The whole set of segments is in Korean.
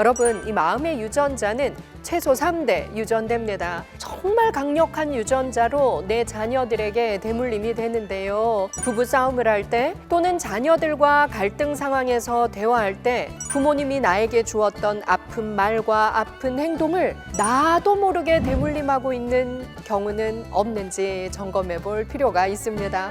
여러분, 이 마음의 유전자는 최소 3대 유전됩니다. 정말 강력한 유전자로 내 자녀들에게 대물림이 되는데요. 부부싸움을 할 때 또는 자녀들과 갈등 상황에서 대화할 때 부모님이 나에게 주었던 아픈 말과 아픈 행동을 나도 모르게 대물림하고 있는 경우는 없는지 점검해 볼 필요가 있습니다.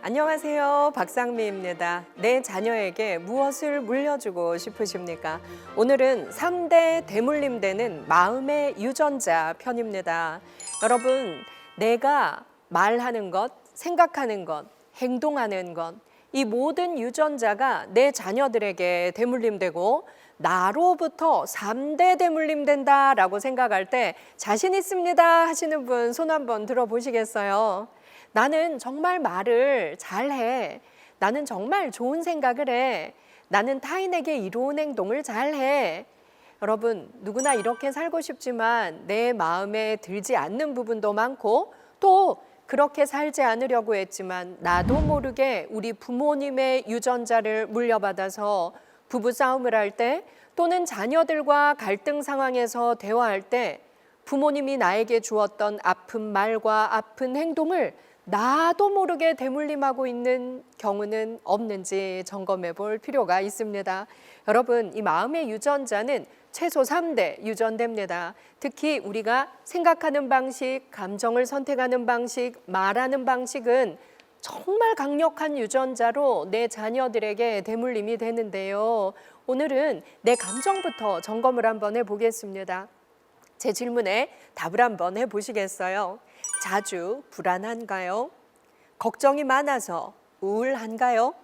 안녕하세요. 박상미입니다. 내 자녀에게 무엇을 물려주고 싶으십니까? 오늘은 3대 대물림되는 마음의 유전자 편입니다. 여러분, 내가 말하는 것, 생각하는 것, 행동하는 것, 이 모든 유전자가 내 자녀들에게 대물림되고 나로부터 3대 대물림된다라고 생각할 때 자신 있습니다 하시는 분 손 한번 들어보시겠어요? 나는 정말 말을 잘해. 나는 정말 좋은 생각을 해. 나는 타인에게 이로운 행동을 잘해. 여러분, 누구나 이렇게 살고 싶지만 내 마음에 들지 않는 부분도 많고 또 그렇게 살지 않으려고 했지만 나도 모르게 우리 부모님의 유전자를 물려받아서 부부싸움을 할 때 또는 자녀들과 갈등 상황에서 대화할 때 부모님이 나에게 주었던 아픈 말과 아픈 행동을 나도 모르게 대물림하고 있는 경우는 없는지 점검해 볼 필요가 있습니다. 여러분, 이 마음의 유전자는 최소 3대 유전됩니다. 특히 우리가 생각하는 방식, 감정을 선택하는 방식, 말하는 방식은 정말 강력한 유전자로 내 자녀들에게 대물림이 되는데요. 오늘은 내 감정부터 점검을 한번 해보겠습니다. 제 질문에 답을 한번 해보시겠어요? 자주 불안한가요? 걱정이 많아서 우울한가요?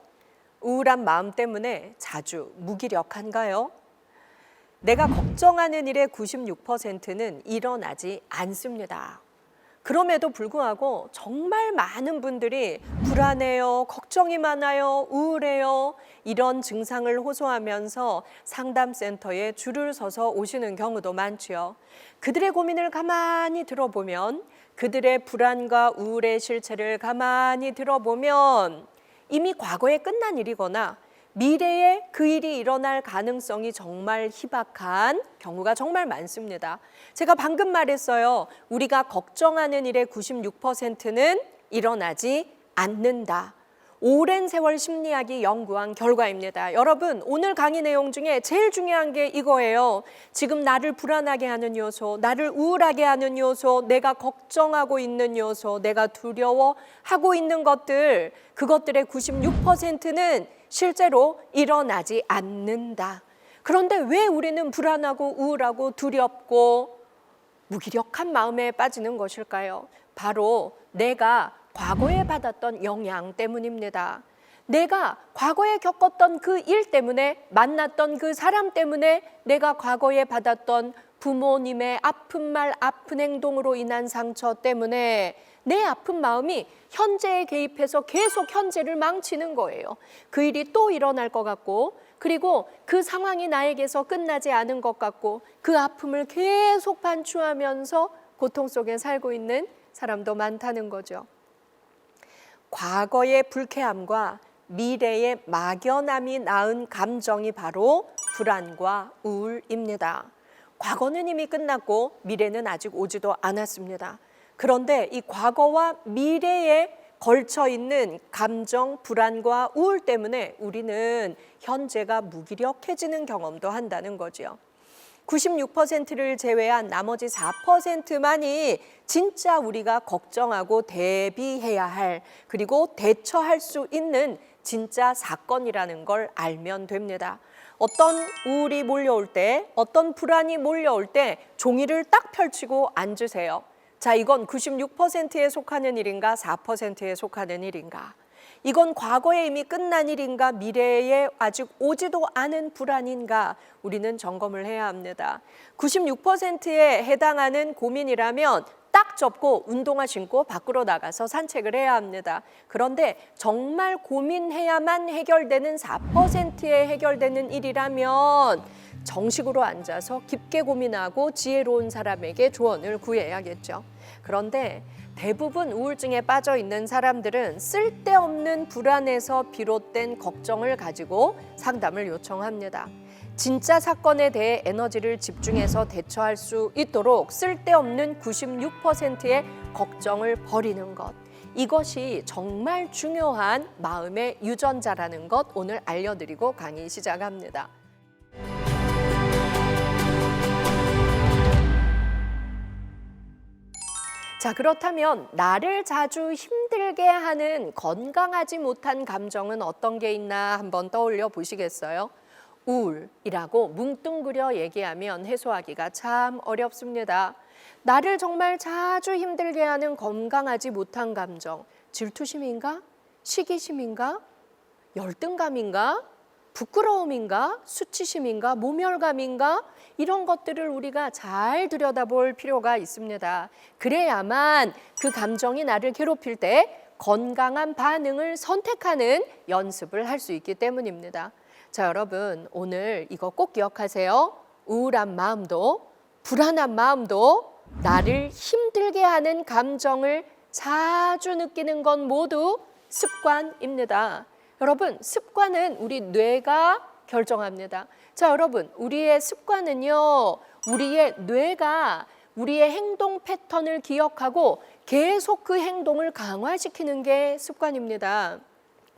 우울한 마음 때문에 자주 무기력한가요? 내가 걱정하는 일의 96%는 일어나지 않습니다. 그럼에도 불구하고 정말 많은 분들이 불안해요, 걱정이 많아요, 우울해요 이런 증상을 호소하면서 상담센터에 줄을 서서 오시는 경우도 많죠. 그들의 고민을 가만히 들어보면 그들의 불안과 우울의 실체를 가만히 들어보면 이미 과거에 끝난 일이거나 미래에 그 일이 일어날 가능성이 정말 희박한 경우가 정말 많습니다. 제가 방금 말했어요. 우리가 걱정하는 일의 96%는 일어나지 않는다. 오랜 세월 심리학이 연구한 결과입니다. 여러분, 오늘 강의 내용 중에 제일 중요한 게 이거예요. 지금 나를 불안하게 하는 요소, 나를 우울하게 하는 요소, 내가 걱정하고 있는 요소, 내가 두려워하고 있는 것들, 그것들의 96%는 실제로 일어나지 않는다. 그런데 왜 우리는 불안하고 우울하고 두렵고 무기력한 마음에 빠지는 것일까요? 바로 내가 과거에 받았던 영향 때문입니다. 내가 과거에 겪었던 그 일 때문에, 만났던 그 사람 때문에, 내가 과거에 받았던 부모님의 아픈 말, 아픈 행동으로 인한 상처 때문에 내 아픈 마음이 현재에 개입해서 계속 현재를 망치는 거예요. 그 일이 또 일어날 것 같고, 그리고 그 상황이 나에게서 끝나지 않은 것 같고, 그 아픔을 계속 반추하면서 고통 속에 살고 있는 사람도 많다는 거죠. 과거의 불쾌함과 미래의 막연함이 낳은 감정이 바로 불안과 우울입니다. 과거는 이미 끝났고 미래는 아직 오지도 않았습니다. 그런데 이 과거와 미래에 걸쳐 있는 감정, 불안과 우울 때문에 우리는 현재가 무기력해지는 경험도 한다는 거죠. 96%를 제외한 나머지 4%만이 진짜 우리가 걱정하고 대비해야 할, 그리고 대처할 수 있는 진짜 사건이라는 걸 알면 됩니다. 어떤 우울이 몰려올 때, 어떤 불안이 몰려올 때 종이를 딱 펼치고 앉으세요. 자, 이건 96%에 속하는 일인가, 4%에 속하는 일인가? 이건 과거에 이미 끝난 일인가, 미래에 아직 오지도 않은 불안인가, 우리는 점검을 해야 합니다. 96%에 해당하는 고민이라면 딱 접고 운동화 신고 밖으로 나가서 산책을 해야 합니다. 그런데 정말 고민해야만 해결되는 4%에 해결되는 일이라면 정식으로 앉아서 깊게 고민하고 지혜로운 사람에게 조언을 구해야겠죠. 그런데 대부분 우울증에 빠져 있는 사람들은 쓸데없는 불안에서 비롯된 걱정을 가지고 상담을 요청합니다. 진짜 사건에 대해 에너지를 집중해서 대처할 수 있도록 쓸데없는 96%의 걱정을 버리는 것. 이것이 정말 중요한 마음의 유전자라는 것 오늘 알려드리고 강의 시작합니다. 자, 그렇다면 나를 자주 힘들게 하는 건강하지 못한 감정은 어떤 게 있나 한번 떠올려 보시겠어요? 우울이라고 뭉뚱그려 얘기하면 해소하기가 참 어렵습니다. 나를 정말 자주 힘들게 하는 건강하지 못한 감정, 질투심인가? 시기심인가? 열등감인가? 부끄러움인가? 수치심인가? 모멸감인가? 이런 것들을 우리가 잘 들여다볼 필요가 있습니다. 그래야만 그 감정이 나를 괴롭힐 때 건강한 반응을 선택하는 연습을 할 수 있기 때문입니다. 자, 여러분 오늘 이거 꼭 기억하세요. 우울한 마음도 불안한 마음도 나를 힘들게 하는 감정을 자주 느끼는 건 모두 습관입니다. 여러분, 습관은 우리 뇌가 결정합니다. 자, 여러분, 우리의 습관은요, 우리의 뇌가 우리의 행동 패턴을 기억하고 계속 그 행동을 강화시키는 게 습관입니다.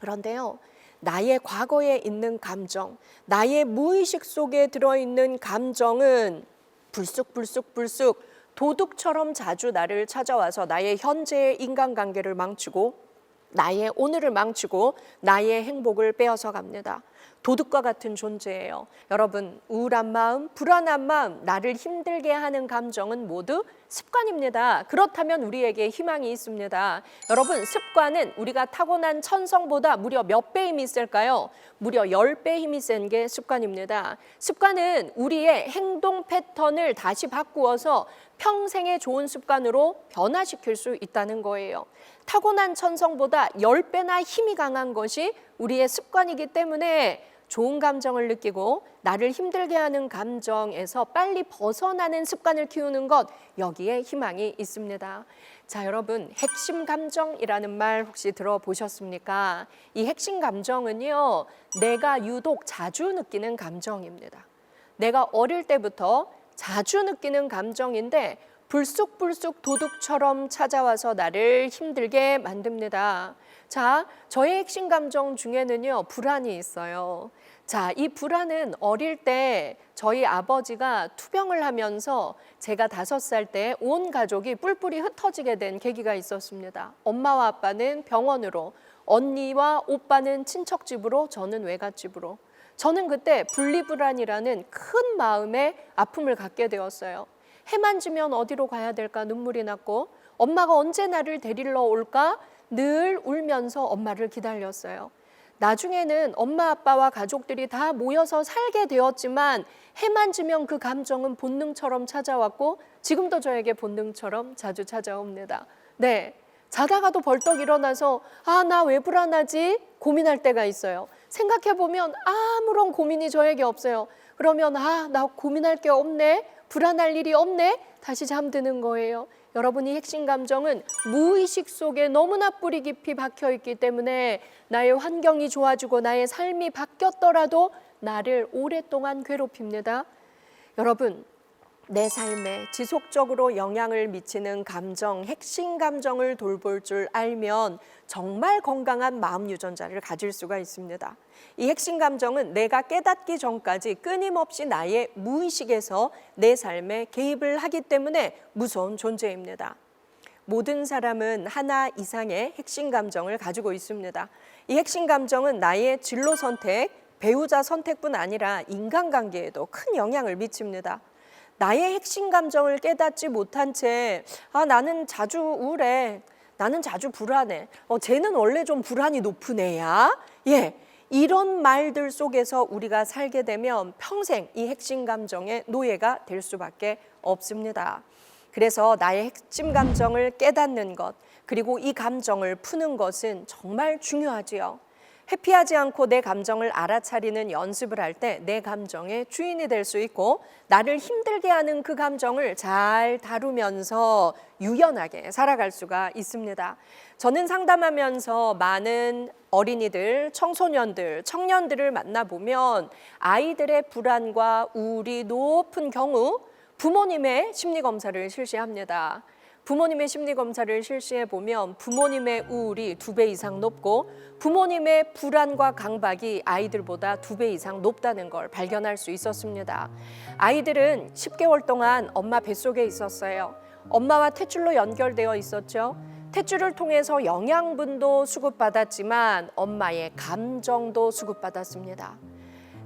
그런데요, 나의 과거에 있는 감정, 나의 무의식 속에 들어있는 감정은 불쑥 도둑처럼 자주 나를 찾아와서 나의 현재의 인간관계를 망치고 나의 오늘을 망치고 나의 행복을 빼앗아 갑니다. 도둑과 같은 존재예요. 여러분, 우울한 마음, 불안한 마음, 나를 힘들게 하는 감정은 모두 습관입니다. 그렇다면 우리에게 희망이 있습니다. 여러분, 습관은 우리가 타고난 천성보다 무려 몇 배 힘이 셀까요? 무려 10배 힘이 센 게 습관입니다. 습관은 우리의 행동 패턴을 다시 바꾸어서 평생의 좋은 습관으로 변화시킬 수 있다는 거예요. 타고난 천성보다 10배나 힘이 강한 것이 우리의 습관이기 때문에 좋은 감정을 느끼고 나를 힘들게 하는 감정에서 빨리 벗어나는 습관을 키우는 것, 여기에 희망이 있습니다. 자, 여러분, 핵심 감정이라는 말 혹시 들어보셨습니까? 이 핵심 감정은요, 내가 유독 자주 느끼는 감정입니다. 내가 어릴 때부터 자주 느끼는 감정인데 불쑥 도둑처럼 찾아와서 나를 힘들게 만듭니다. 자, 저의 핵심 감정 중에는요, 불안이 있어요. 자, 이 불안은 어릴 때 저희 아버지가 투병을 하면서 제가 5살 때 온 가족이 뿔뿔이 흩어지게 된 계기가 있었습니다. 엄마와 아빠는 병원으로, 언니와 오빠는 친척 집으로, 저는 외갓집으로. 저는 그때 분리불안이라는 큰 마음의 아픔을 갖게 되었어요. 해만 지면 어디로 가야 될까 눈물이 났고 엄마가 언제 나를 데리러 올까 늘 울면서 엄마를 기다렸어요. 나중에는 엄마 아빠와 가족들이 다 모여서 살게 되었지만 해만 지면 그 감정은 본능처럼 찾아왔고 지금도 저에게 본능처럼 자주 찾아옵니다. 네, 자다가도 벌떡 일어나서 나 왜 불안하지? 고민할 때가 있어요. 생각해보면 아무런 고민이 저에게 없어요. 그러면 나 고민할 게 없네, 불안할 일이 없네, 다시 잠드는 거예요. 여러분이 핵심 감정은 무의식 속에 너무나 뿌리 깊이 박혀있기 때문에 나의 환경이 좋아지고 나의 삶이 바뀌었더라도 나를 오랫동안 괴롭힙니다. 여러분, 내 삶에 지속적으로 영향을 미치는 감정, 핵심 감정을 돌볼 줄 알면 정말 건강한 마음 유전자를 가질 수가 있습니다. 이 핵심 감정은 내가 깨닫기 전까지 끊임없이 나의 무의식에서 내 삶에 개입을 하기 때문에 무서운 존재입니다. 모든 사람은 하나 이상의 핵심 감정을 가지고 있습니다. 이 핵심 감정은 나의 진로 선택, 배우자 선택뿐 아니라 인간관계에도 큰 영향을 미칩니다. 나의 핵심 감정을 깨닫지 못한 채 나는 자주 우울해, 나는 자주 불안해, 쟤는 원래 좀 불안이 높은 애야, 이런 말들 속에서 우리가 살게 되면 평생 이 핵심 감정의 노예가 될 수밖에 없습니다. 그래서 나의 핵심 감정을 깨닫는 것, 그리고 이 감정을 푸는 것은 정말 중요하지요. 회피하지 않고 내 감정을 알아차리는 연습을 할 때 내 감정의 주인이 될 수 있고, 나를 힘들게 하는 그 감정을 잘 다루면서 유연하게 살아갈 수가 있습니다. 저는 상담하면서 많은 어린이들, 청소년들, 청년들을 만나보면 아이들의 불안과 우울이 높은 경우 부모님의 심리검사를 실시합니다. 부모님의 심리검사를 실시해 보면 부모님의 우울이 2배 이상 높고 부모님의 불안과 강박이 아이들보다 2배 이상 높다는 걸 발견할 수 있었습니다. 아이들은 10개월 동안 엄마 뱃속에 있었어요. 엄마와 탯줄로 연결되어 있었죠. 탯줄을 통해서 영양분도 수급받았지만 엄마의 감정도 수급받았습니다.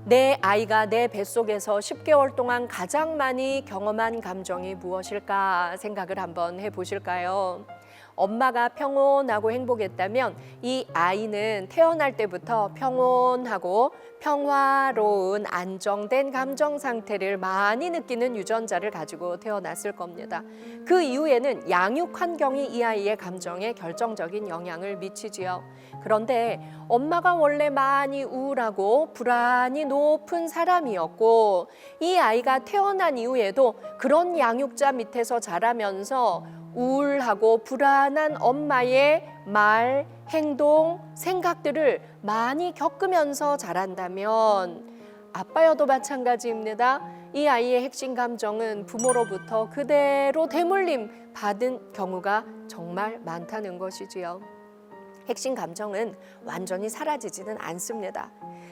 내 아이가 내 뱃속에서 10개월 동안 가장 많이 경험한 감정이 무엇일까 생각을 한번 해보실까요? 엄마가 평온하고 행복했다면 이 아이는 태어날 때부터 평온하고 평화로운 안정된 감정 상태를 많이 느끼는 유전자를 가지고 태어났을 겁니다. 그 이후에는 양육 환경이 이 아이의 감정에 결정적인 영향을 미치지요. 그런데 엄마가 원래 많이 우울하고 불안이 높은 사람이었고 이 아이가 태어난 이후에도 그런 양육자 밑에서 자라면서 우울하고 불안한 엄마의 말, 행동, 생각들을 많이 겪으면서 자란다면 아빠여도 마찬가지입니다. 이 아이의 핵심 감정은 부모로부터 그대로 대물림 받은 경우가 정말 많다는 것이지요. 핵심 감정은 완전히 사라지지는 않습니다.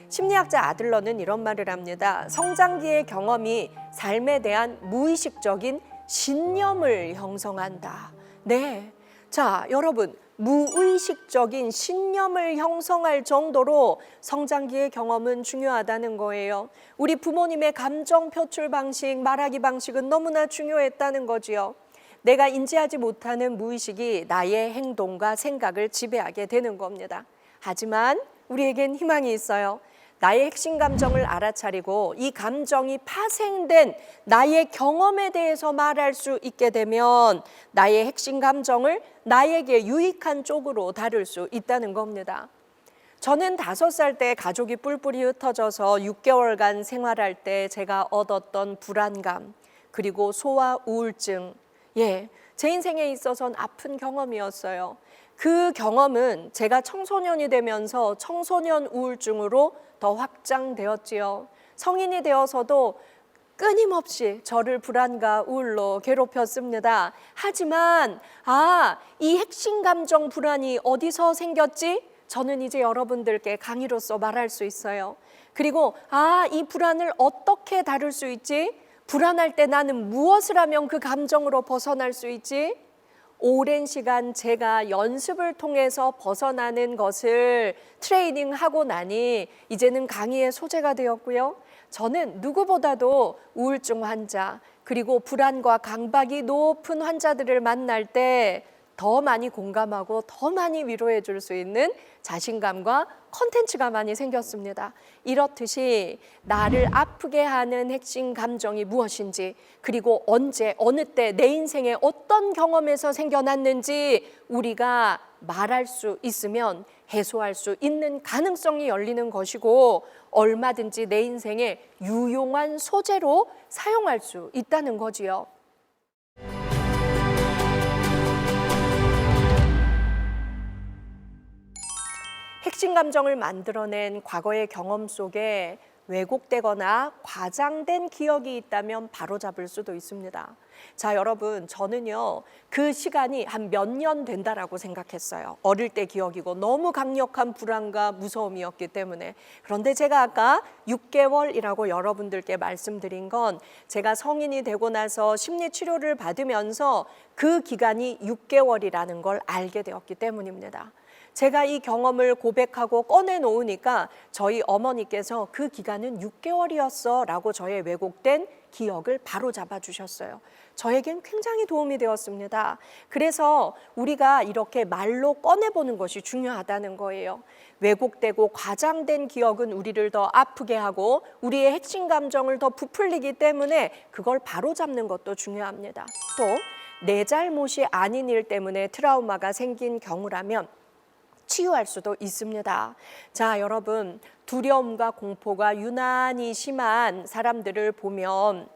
심리학자 아들러는 이런 말을 합니다. 성장기의 경험이 삶에 대한 무의식적인 신념을 형성한다. 네. 자, 여러분, 무의식적인 신념을 형성할 정도로 성장기의 경험은 중요하다는 거예요. 우리 부모님의 감정 표출 방식, 말하기 방식은 너무나 중요했다는 거지요. 내가 인지하지 못하는 무의식이 나의 행동과 생각을 지배하게 되는 겁니다. 하지만 우리에겐 희망이 있어요. 나의 핵심 감정을 알아차리고 이 감정이 파생된 나의 경험에 대해서 말할 수 있게 되면 나의 핵심 감정을 나에게 유익한 쪽으로 다룰 수 있다는 겁니다. 저는 5살 때 가족이 뿔뿔이 흩어져서 6개월간 생활할 때 제가 얻었던 불안감, 그리고 소아 우울증, 제 인생에 있어서는 아픈 경험이었어요. 그 경험은 제가 청소년이 되면서 청소년 우울증으로 더 확장되었지요. 성인이 되어서도 끊임없이 저를 불안과 우울로 괴롭혔습니다. 하지만 이 핵심 감정 불안이 어디서 생겼지? 저는 이제 여러분들께 강의로서 말할 수 있어요. 그리고 이 불안을 어떻게 다룰 수 있지? 불안할 때 나는 무엇을 하면 그 감정으로 벗어날 수 있지? 오랜 시간 제가 연습을 통해서 벗어나는 것을 트레이닝하고 나니 이제는 강의의 소재가 되었고요. 저는 누구보다도 우울증 환자, 그리고 불안과 강박이 높은 환자들을 만날 때 더 많이 공감하고 더 많이 위로해 줄 수 있는 자신감과 컨텐츠가 많이 생겼습니다. 이렇듯이 나를 아프게 하는 핵심 감정이 무엇인지, 그리고 언제, 어느 때 내 인생에 어떤 경험에서 생겨났는지 우리가 말할 수 있으면 해소할 수 있는 가능성이 열리는 것이고 얼마든지 내 인생에 유용한 소재로 사용할 수 있다는 거지요. 핵심 감정을 만들어낸 과거의 경험 속에 왜곡되거나 과장된 기억이 있다면 바로잡을 수도 있습니다. 자, 여러분, 저는요 그 시간이 한 몇 년 된다라고 생각했어요. 어릴 때 기억이고 너무 강력한 불안과 무서움이었기 때문에. 그런데 제가 아까 6개월이라고 여러분들께 말씀드린 건 제가 성인이 되고 나서 심리치료를 받으면서 그 기간이 6개월이라는 걸 알게 되었기 때문입니다. 제가 이 경험을 고백하고 꺼내놓으니까 저희 어머니께서 그 기간은 6개월이었어 라고 저의 왜곡된 기억을 바로 잡아주셨어요. 저에겐 굉장히 도움이 되었습니다. 그래서 우리가 이렇게 말로 꺼내보는 것이 중요하다는 거예요. 왜곡되고 과장된 기억은 우리를 더 아프게 하고 우리의 핵심 감정을 더 부풀리기 때문에 그걸 바로잡는 것도 중요합니다. 또 내 잘못이 아닌 일 때문에 트라우마가 생긴 경우라면 치유할 수도 있습니다. 자, 여러분, 두려움과 공포가 유난히 심한 사람들을 보면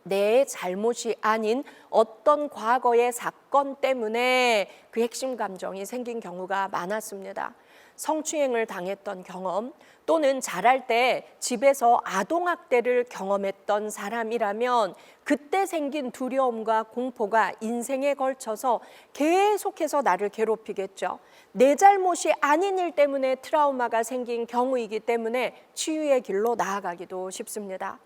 내 잘못이 아닌 어떤 과거의 사건 때문에 그 핵심 감정이 생긴 경우가 많았습니다. 성추행을 당했던 경험 또는 자랄 때 집에서 아동학대를 경험했던 사람이라면 그때 생긴 두려움과 공포가 인생에 걸쳐서 계속해서 나를 괴롭히겠죠. 내 잘못이 아닌 일 때문에 트라우마가 생긴 경우이기 때문에 치유의 길로 나아가기도 쉽습니다.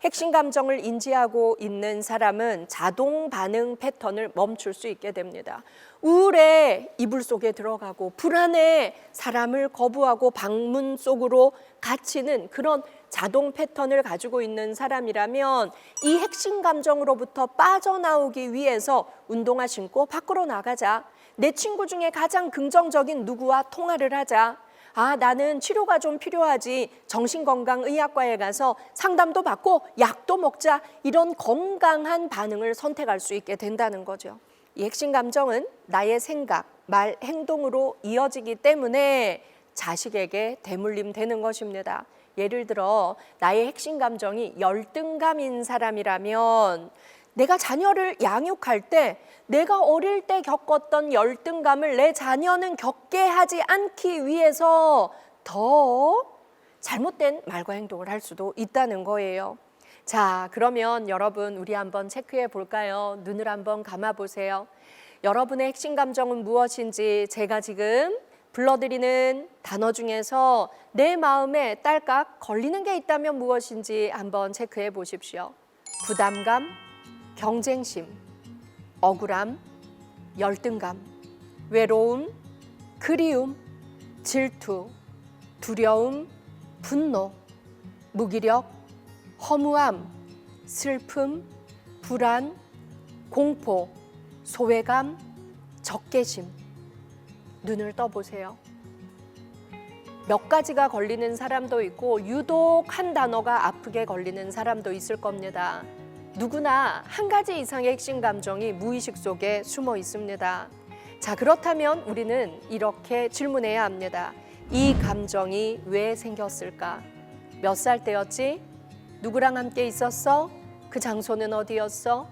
핵심 감정을 인지하고 있는 사람은 자동 반응 패턴을 멈출 수 있게 됩니다. 우울해 이불 속에 들어가고 불안해 사람을 거부하고 방문 속으로 갇히는 그런 자동 패턴을 가지고 있는 사람이라면 이 핵심 감정으로부터 빠져나오기 위해서 운동화 신고 밖으로 나가자. 내 친구 중에 가장 긍정적인 누구와 통화를 하자. 아, 나는 치료가 좀 필요하지. 정신건강의학과에 가서 상담도 받고 약도 먹자. 이런 건강한 반응을 선택할 수 있게 된다는 거죠. 이 핵심 감정은 나의 생각, 말, 행동으로 이어지기 때문에 자식에게 대물림 되는 것입니다. 예를 들어 나의 핵심 감정이 열등감인 사람이라면 내가 자녀를 양육할 때 내가 어릴 때 겪었던 열등감을 내 자녀는 겪게 하지 않기 위해서 더 잘못된 말과 행동을 할 수도 있다는 거예요. 자, 그러면 여러분 우리 한번 체크해 볼까요? 눈을 한번 감아 보세요. 여러분의 핵심 감정은 무엇인지 제가 지금 불러드리는 단어 중에서 내 마음에 딸깍 걸리는 게 있다면 무엇인지 한번 체크해 보십시오. 부담감, 경쟁심, 억울함, 열등감, 외로움, 그리움, 질투, 두려움, 분노, 무기력, 허무함, 슬픔, 불안, 공포, 소외감, 적개심. 눈을 떠보세요. 몇 가지가 걸리는 사람도 있고 유독 한 단어가 아프게 걸리는 사람도 있을 겁니다. 누구나 한 가지 이상의 핵심 감정이 무의식 속에 숨어 있습니다. 자, 그렇다면 우리는 이렇게 질문해야 합니다. 이 감정이 왜 생겼을까? 몇 살 때였지? 누구랑 함께 있었어? 그 장소는 어디였어?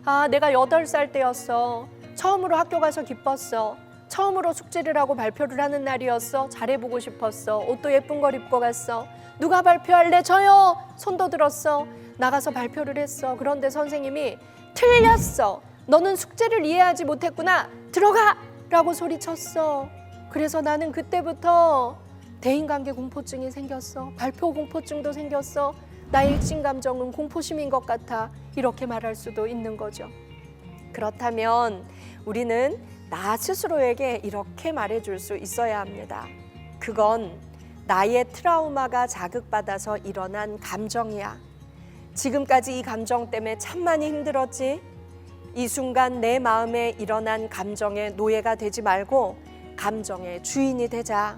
아, 내가 8살 때였어. 처음으로 학교 가서 기뻤어. 처음으로 숙제를 하고 발표를 하는 날이었어. 잘해보고 싶었어. 옷도 예쁜 걸 입고 갔어. 누가 발표할래? 저요! 손도 들었어. 나가서 발표를 했어. 그런데 선생님이 틀렸어. 너는 숙제를 이해하지 못했구나. 들어가! 라고 소리쳤어. 그래서 나는 그때부터 대인관계 공포증이 생겼어. 발표 공포증도 생겼어. 나의 핵심 감정은 공포심인 것 같아. 이렇게 말할 수도 있는 거죠. 그렇다면 우리는 나 스스로에게 이렇게 말해줄 수 있어야 합니다. 그건 나의 트라우마가 자극받아서 일어난 감정이야. 지금까지 이 감정 때문에 참 많이 힘들었지? 이 순간 내 마음에 일어난 감정의 노예가 되지 말고 감정의 주인이 되자.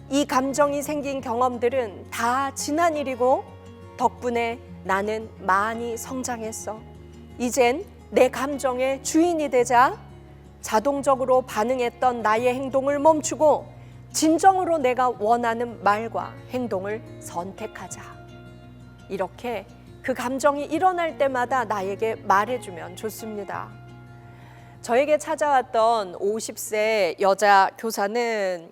이 감정이 생긴 경험들은 다 지난 일이고 덕분에 나는 많이 성장했어. 이젠 내 감정의 주인이 되자. 자동적으로 반응했던 나의 행동을 멈추고 진정으로 내가 원하는 말과 행동을 선택하자. 이렇게 그 감정이 일어날 때마다 나에게 말해주면 좋습니다. 저에게 찾아왔던 50세 여자 교사는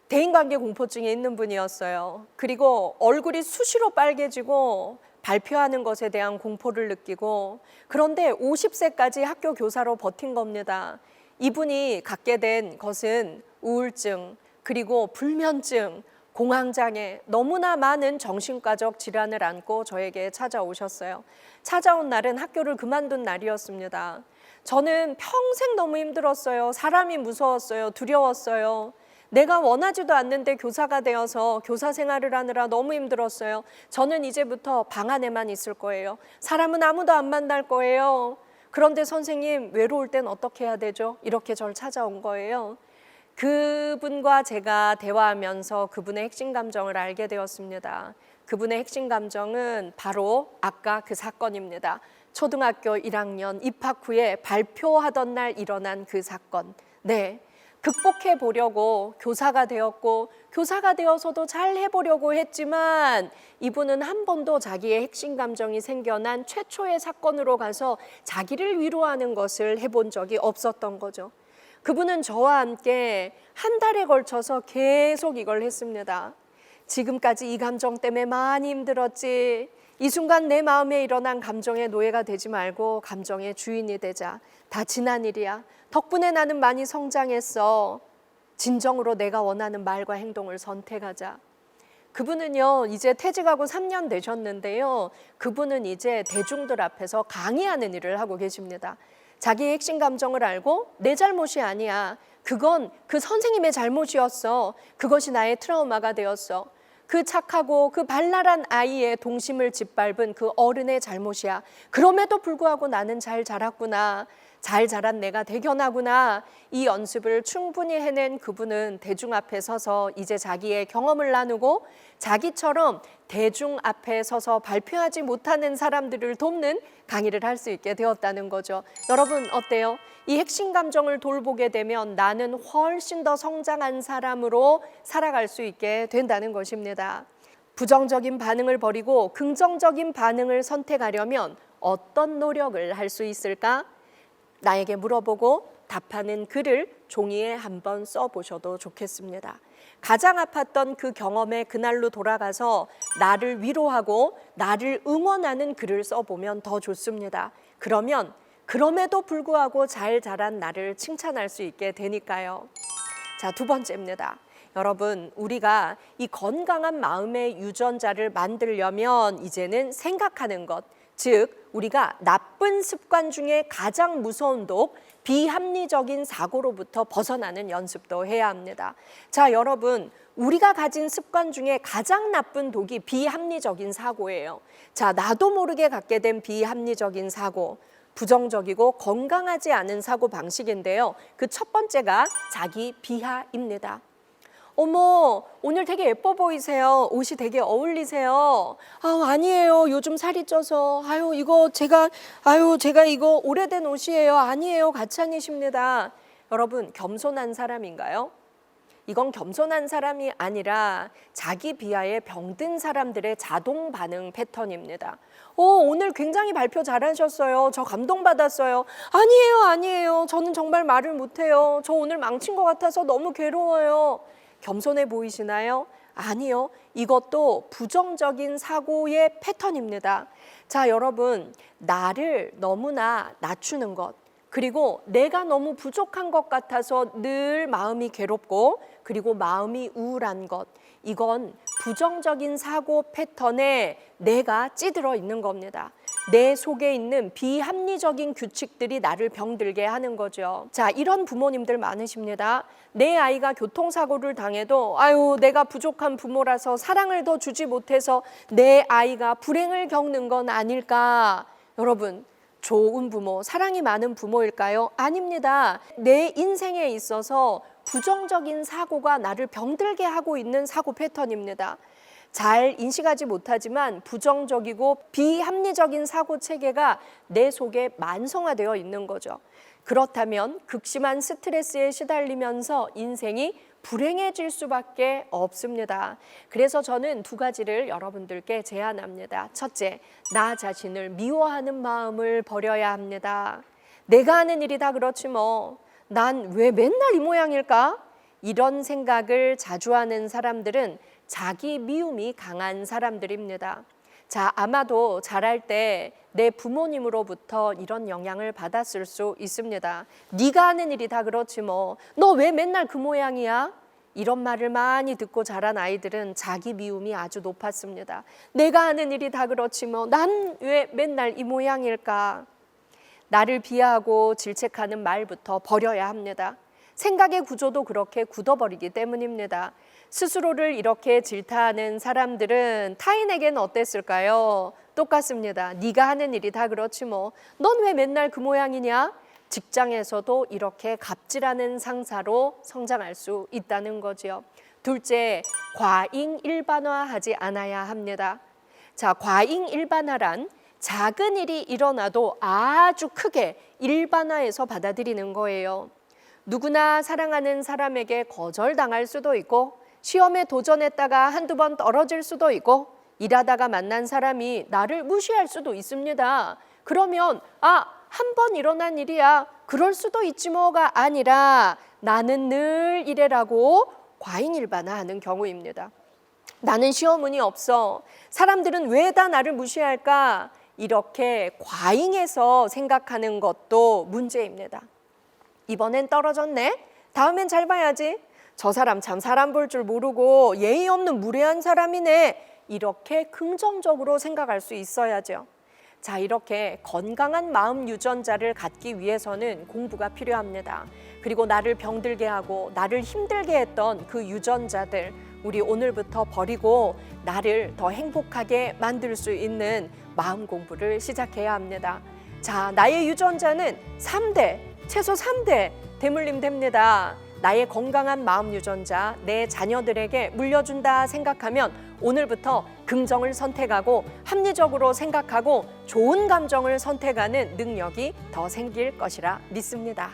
대인관계 공포증이 있는 분이었어요. 그리고 얼굴이 수시로 빨개지고 발표하는 것에 대한 공포를 느끼고, 그런데 50세까지 학교 교사로 버틴 겁니다. 이분이 갖게 된 것은 우울증, 그리고 불면증, 공황장애, 너무나 많은 정신과적 질환을 안고 저에게 찾아오셨어요. 찾아온 날은 학교를 그만둔 날이었습니다. 저는 평생 너무 힘들었어요. 사람이 무서웠어요. 두려웠어요. 내가 원하지도 않는데 교사가 되어서 교사 생활을 하느라 너무 힘들었어요. 저는 이제부터 방 안에만 있을 거예요. 사람은 아무도 안 만날 거예요. 그런데 선생님, 외로울 땐 어떻게 해야 되죠? 이렇게 저를 찾아온 거예요. 그분과 제가 대화하면서 그분의 핵심 감정을 알게 되었습니다. 그분의 핵심 감정은 바로 아까 그 사건입니다. 초등학교 1학년 입학 후에 발표하던 날 일어난 그 사건. 네, 극복해 보려고 교사가 되었고 교사가 되어서도 잘 해보려고 했지만 이분은 한 번도 자기의 핵심 감정이 생겨난 최초의 사건으로 가서 자기를 위로하는 것을 해본 적이 없었던 거죠. 그분은 저와 함께 한 달에 걸쳐서 계속 이걸 했습니다. 지금까지 이 감정 때문에 많이 힘들었지. 이 순간 내 마음에 일어난 감정의 노예가 되지 말고 감정의 주인이 되자. 다 지난 일이야. 덕분에 나는 많이 성장했어. 진정으로 내가 원하는 말과 행동을 선택하자. 그분은요, 이제 퇴직하고 3년 되셨는데요. 그분은 이제 대중들 앞에서 강의하는 일을 하고 계십니다. 자기의 핵심 감정을 알고 내 잘못이 아니야. 그건 그 선생님의 잘못이었어. 그것이 나의 트라우마가 되었어. 그 착하고 그 발랄한 아이의 동심을 짓밟은 그 어른의 잘못이야. 그럼에도 불구하고 나는 잘 자랐구나. 잘 자란 내가 대견하구나. 이 연습을 충분히 해낸 그분은 대중 앞에 서서 이제 자기의 경험을 나누고 자기처럼 대중 앞에 서서 발표하지 못하는 사람들을 돕는 강의를 할 수 있게 되었다는 거죠. 여러분 어때요? 이 핵심 감정을 돌보게 되면 나는 훨씬 더 성장한 사람으로 살아갈 수 있게 된다는 것입니다. 부정적인 반응을 버리고 긍정적인 반응을 선택하려면 어떤 노력을 할 수 있을까? 나에게 물어보고 답하는 글을 종이에 한번 써보셔도 좋겠습니다. 가장 아팠던 그 경험의 그날로 돌아가서 나를 위로하고 나를 응원하는 글을 써보면 더 좋습니다. 그러면 그럼에도 불구하고 잘 자란 나를 칭찬할 수 있게 되니까요. 자, 두 번째입니다. 여러분, 우리가 이 건강한 마음의 유전자를 만들려면 이제는 생각하는 것, 즉 우리가 나쁜 습관 중에 가장 무서운 독, 비합리적인 사고로부터 벗어나는 연습도 해야 합니다. 자, 여러분, 우리가 가진 습관 중에 가장 나쁜 독이 비합리적인 사고예요. 자, 나도 모르게 갖게 된 비합리적인 사고, 부정적이고 건강하지 않은 사고 방식인데요. 그 첫 번째가 자기 비하입니다. 어머, 오늘 되게 예뻐 보이세요. 옷이 되게 어울리세요. 아니에요. 요즘 살이 쪄서. 제가 이거 오래된 옷이에요. 아니에요. 가찬이십니다. 여러분, 겸손한 사람인가요? 이건 겸손한 사람이 아니라 자기 비하에 병든 사람들의 자동 반응 패턴입니다. 오늘 굉장히 발표 잘하셨어요. 저 감동받았어요. 아니에요. 저는 정말 말을 못해요. 저 오늘 망친 것 같아서 너무 괴로워요. 겸손해 보이시나요? 아니요. 이것도 부정적인 사고의 패턴입니다. 자, 여러분, 나를 너무나 낮추는 것, 그리고 내가 너무 부족한 것 같아서 늘 마음이 괴롭고 그리고 마음이 우울한 것, 이건 부정적인 사고 패턴에 내가 찌들어 있는 겁니다. 내 속에 있는 비합리적인 규칙들이 나를 병들게 하는 거죠. 자, 이런 부모님들 많으십니다. 내 아이가 교통사고를 당해도 내가 부족한 부모라서 사랑을 더 주지 못해서 내 아이가 불행을 겪는 건 아닐까. 여러분, 좋은 부모, 사랑이 많은 부모일까요? 아닙니다. 내 인생에 있어서 부정적인 사고가 나를 병들게 하고 있는 사고 패턴입니다. 잘 인식하지 못하지만 부정적이고 비합리적인 사고 체계가 내 속에 만성화되어 있는 거죠. 그렇다면 극심한 스트레스에 시달리면서 인생이 불행해질 수밖에 없습니다. 그래서 저는 두 가지를 여러분들께 제안합니다. 첫째, 나 자신을 미워하는 마음을 버려야 합니다. 내가 하는 일이 다 그렇지 뭐. 난 왜 맨날 이 모양일까? 이런 생각을 자주 하는 사람들은 자기 미움이 강한 사람들입니다. 자, 아마도 자랄 때 내 부모님으로부터 이런 영향을 받았을 수 있습니다. 네가 하는 일이 다 그렇지 뭐. 너 왜 맨날 그 모양이야? 이런 말을 많이 듣고 자란 아이들은 자기 미움이 아주 높았습니다. 내가 하는 일이 다 그렇지 뭐. 난 왜 맨날 이 모양일까? 나를 비하하고 질책하는 말부터 버려야 합니다. 생각의 구조도 그렇게 굳어버리기 때문입니다. 스스로를 이렇게 질타하는 사람들은 타인에게는 어땠을까요? 똑같습니다. 네가 하는 일이 다 그렇지 뭐. 넌 왜 맨날 그 모양이냐? 직장에서도 이렇게 갑질하는 상사로 성장할 수 있다는 거죠. 둘째, 과잉 일반화하지 않아야 합니다. 자, 과잉 일반화란 작은 일이 일어나도 아주 크게 일반화해서 받아들이는 거예요. 누구나 사랑하는 사람에게 거절당할 수도 있고, 시험에 도전했다가 한두 번 떨어질 수도 있고, 일하다가 만난 사람이 나를 무시할 수도 있습니다. 그러면 한 번 일어난 일이야, 그럴 수도 있지 뭐가 아니라 나는 늘 이래라고 과잉 일반화하는 경우입니다. 나는 시험운이 없어, 사람들은 왜 다 나를 무시할까, 이렇게 과잉해서 생각하는 것도 문제입니다. 이번엔 떨어졌네, 다음엔 잘 봐야지, 저 사람 참 사람 볼 줄 모르고 예의 없는 무례한 사람이네, 이렇게 긍정적으로 생각할 수 있어야죠. 자, 이렇게 건강한 마음 유전자를 갖기 위해서는 공부가 필요합니다. 그리고 나를 병들게 하고 나를 힘들게 했던 그 유전자들, 우리 오늘부터 버리고 나를 더 행복하게 만들 수 있는 마음 공부를 시작해야 합니다. 자, 나의 유전자는 3대, 최소 3대 대물림 됩니다. 나의 건강한 마음 유전자, 내 자녀들에게 물려준다 생각하면 오늘부터 긍정을 선택하고 합리적으로 생각하고 좋은 감정을 선택하는 능력이 더 생길 것이라 믿습니다.